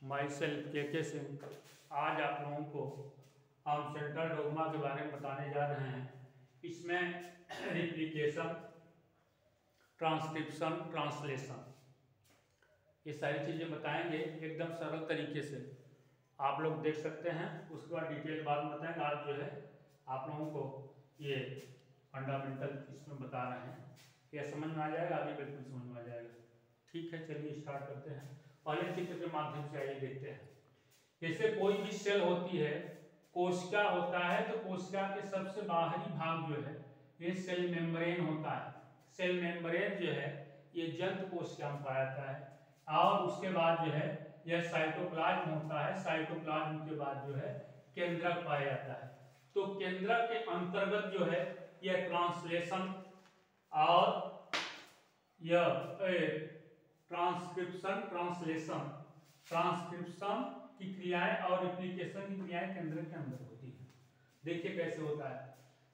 My self के सिंह। आज आप लोगों को हम सेंट्रल डोग्मा के बारे में बताने जा रहे हैं। इसमें रिप्लिकेशन, ट्रांसक्रिप्शन, ट्रांसलेशन, ये सारी चीज़ें बताएंगे एकदम सरल तरीके से। आप लोग देख सकते हैं, उसके बाद डिटेल बाद में बताएंगे। आज जो है आप लोगों को ये फंडामेंटल इसमें बता रहे हैं, यह समझ में आ जाएगा, आगे बिल्कुल समझ में आ जाएगा। ठीक है, चलिए स्टार्ट करते हैं। पहले चित्र के माध्यम से आइए देखते हैं। जैसे कोई भी सेल होती है, कोशिका होता है, तो कोशिका के सबसे बाहरी भाग जो है ये सेल मेम्ब्रेन होता है। सेल मेम्ब्रेन जो है ये जंतु कोशिका में पाया जाता है। और उसके बाद जो है यह साइटोप्लाज्म होता है। साइटोप्लाज्म के बाद जो है केंद्रक पाया जाता है। तो केंद्रक के अंतर्गत जो है यह ट्रांसलेशन और यह ट्रांसक्रिप्शन, ट्रांसलेशन, ट्रांसक्रिप्शन की क्रियाएं और रिप्लिकेशन की क्रियाएं केंद्रक के अंदर होती है। देखिए कैसे होता है।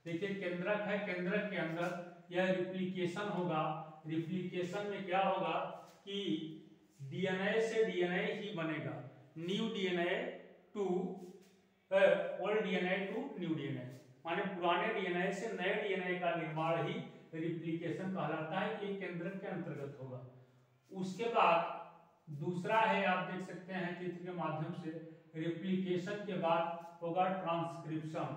देखिए केंद्रक है, केंद्रक के अंदर यह रिप्लिकेशन होगा। रिप्लिकेशन में क्या होगा कि डीएनए से डीएनए ही बनेगा। New DNA to old DNA to new DNA, माने पुराने डीएनए से नए डीएनए का निर्माण ही रिप्लिकेशन कहलाता है। ये केंद्रक के अंतर्गत होगा। उसके बाद दूसरा है, आप देख सकते हैं चित्र के माध्यम से, रिप्लिकेशन के बाद होगा ट्रांसक्रिप्शन।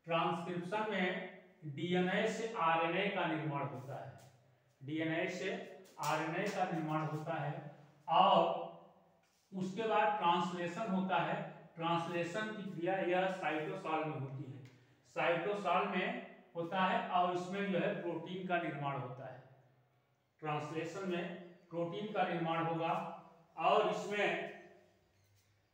ट्रांसक्रिप्शन में डीएनए से आरएनए का निर्माण होता है। डीएनए से आरएनए का निर्माण होता है। और उसके बाद ट्रांसलेशन होता है। ट्रांसलेशन की क्रिया यह साइटोसॉल में होती है। साइटोसॉल में होता है और इसमें जो है प्रोटीन का निर्माण होता है। ट्रांसलेशन में प्रोटीन का निर्माण होगा। और इसमें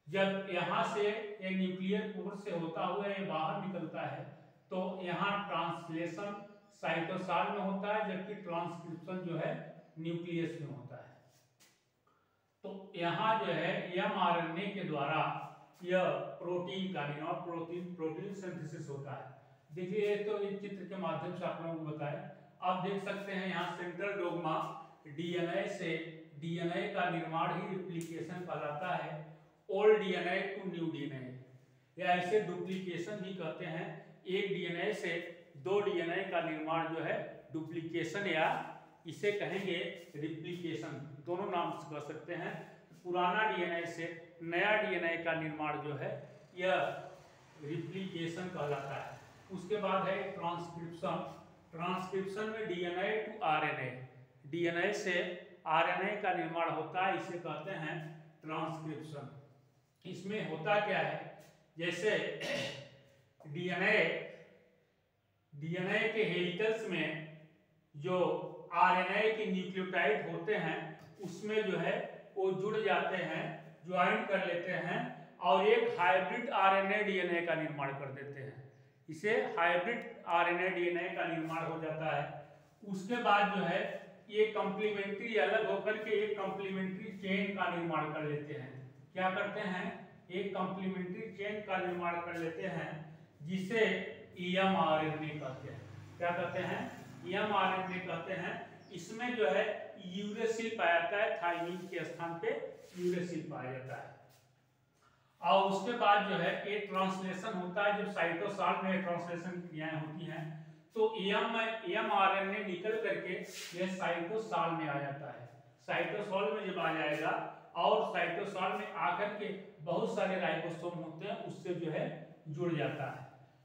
जब यहां से ये न्यूक्लियर पोर से होता हुआ ये बाहर निकलता है, तो यहाँ ट्रांसलेशन साइटोसॉल में होता है, जबकि ट्रांसक्रिप्शन जो है न्यूक्लियस में होता है। तो यहाँ जो है एमआरएनए के द्वारा यह प्रोटीन का निर्माण, प्रोटीन सिंथेसिस होता है। देखिए तो इस चित्र के माध्यम से आप लोगों को बताएं। आप देख सकते हैं यहाँ सेंट्रल डोग्मा, डीएनए से डीएनए का निर्माण ही रिप्लिकेशन कहलाता है। Old DNA to new DNA, या इसे डुप्लीकेशन भी कहते हैं। एक डीएनए से दो डीएनए का निर्माण जो है डुप्लीकेशन, या इसे कहेंगे रिप्लिकेशन, दोनों नाम से कह सकते हैं। पुराना डीएनए से नया डीएनए का निर्माण जो है यह रिप्लिकेशन कहलाता है। उसके बाद है ट्रांसक्रिप्शन। ट्रांसक्रिप्शन में डीएनए टू आरएनए, डीएनए से आरएनए का निर्माण होता है, इसे कहते हैं ट्रांसक्रिप्शन। इसमें होता क्या है, जैसे डीएनए के हेलिकल्स में जो आरएनए के न्यूक्लियोटाइड होते हैं उसमें जो है वो जुड़ जाते हैं, ज्वाइन कर लेते हैं और एक हाइब्रिड आरएनए डीएनए का निर्माण कर देते हैं। इसे हाइब्रिड आरएनए डीएनए का निर्माण हो जाता है। उसके बाद जो है ये कंप्लीमेंट्री अलग होकर के एक कंप्लीमेंट्री चेन का निर्माण कर लेते हैं। क्या करते हैं, एक कंप्लीमेंट्री चेन का निर्माण कर लेते हैं, जिसे एमआरएनए कहते हैं। क्या कहते हैं, एमआरएनए कहते हैं। इसमें जो है यूरेसिल पाया जाता है, थाइमिन के स्थान पे यूरेसिल पाया जाता है। और उसके बाद जो है एक ट्रांसलेशन होता है। जब साइटोसॉल में ट्रांसलेशन क्रियाएं होती हैं तो एमआरएनए निकल करके यह साइटोसॉल में आ जाता है। साइटोसॉल में जब आ जाएगा और साइटोसॉल में आकर के बहुत सारे राइबोसोम होते हैं, उससे जो है जुड़ जाता है।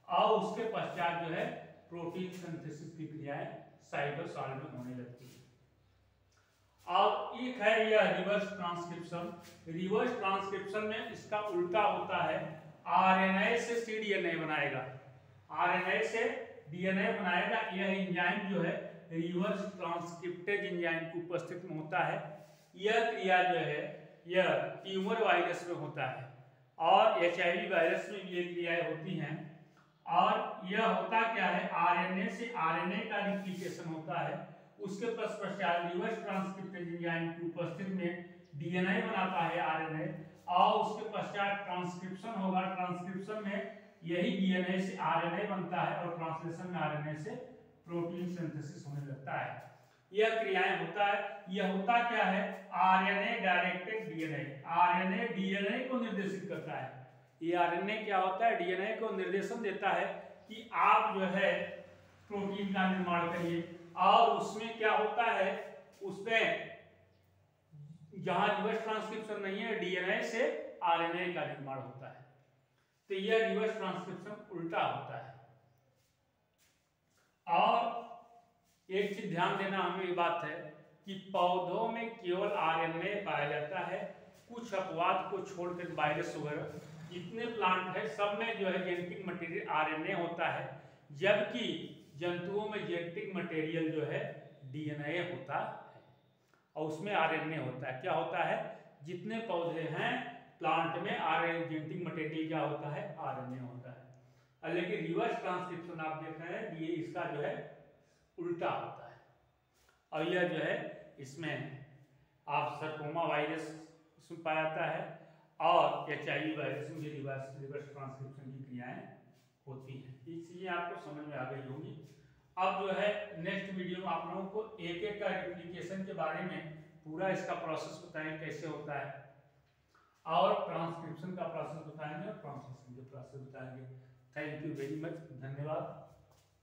और उसके पश्चात जो है प्रोटीन सिंथेसिस की क्रियाएं साइटोसॉल में होने लगती है। और एक है यह रिवर्स ट्रांसक्रिप्शन। रिवर्स ट्रांसक्रिप्शन में इसका उल्टा होता है। आरएनए से सीडीएनए बनाएगा, आरएनए से डीएनए बनाएगा। यह एंजाइम जो है रिवर्स ट्रांसक्रिप्टेज एंजाइम की उपस्थिति में होता है। यह क्रिया जो है यह ट्यूमर वायरस में होता है और एचआईवी वायरस में ये क्रियाएं होती हैं। और यह होता क्या है, आरएनए से आरएनए का रिप्लिकेशन होता है। उसके पश्चात रिवर्स ट्रांसक्रिप्टेज एंजाइम की उपस्थिति में डीएनए बनाता है आरएनए, और उसके पश्चात ट्रांसक्रिप्शन होगा। ट्रांसक्रिप्शन में यही डीएनए से आरएनए बनता है और ट्रांसलेशन में आरएनए से प्रोटीन सिंथेसिस होने लगता है। यह क्रियाएं होता है। यह होता क्या है, RNA directed DNA, RNA DNA को निर्देशित करता है। ये आरएनए क्या होता है, डीएनए को निर्देशन देता है कि आप जो है प्रोटीन का निर्माण करिए, और उसमें क्या होता है, उसमें जहां रिवर्स ट्रांसक्रिप्शन नहीं है, डीएनए से आरएनए का निर्माण होता है, तो यह रिवर्स ट्रांसक्रिप्शन उल्टा होता है। और एक चीज ध्यान देना हमें ये बात है कि पौधों में केवल आरएनए पाया जाता है, कुछ अपवाद को छोड़कर वायरस वगैरह जितने प्लांट है सब में जो है जेनेटिक मटेरियल आरएनए होता है, जबकि जंतुओं में जेनेटिक मटेरियल जो है डीएनए होता है और उसमें आरएनए होता है। क्या होता है, जितने पौधे हैं प्लांट में आरएनए जेनेटिक मटेरियल क्या होता है, आरएनए होता है। लेकिन रिवर्स ट्रांसक्रिप्शन आप देख रहे हैं, ये इसका जो है उल्टा होता है। और यह जो है इसमें आप सरकोमा वायरस इसमें पाया जाता है और HIV वायरस में रिवर्स ट्रांसक्रिप्शन की क्रियाएं होती हैं। ये चीजें आपको समझ में आ गई होंगी। अब जो है नेक्स्ट वीडियो में आप लोगों को एक एक का रेप्लिकेशन के बारे में पूरा इसका प्रोसेस बताएंगे कैसे होता है, और ट्रांसक्रिप्शन का प्रोसेस बताएंगे और ट्रांसलेशन के प्रोसेस बताएंगे। थैंक यू वेरी मच, धन्यवाद।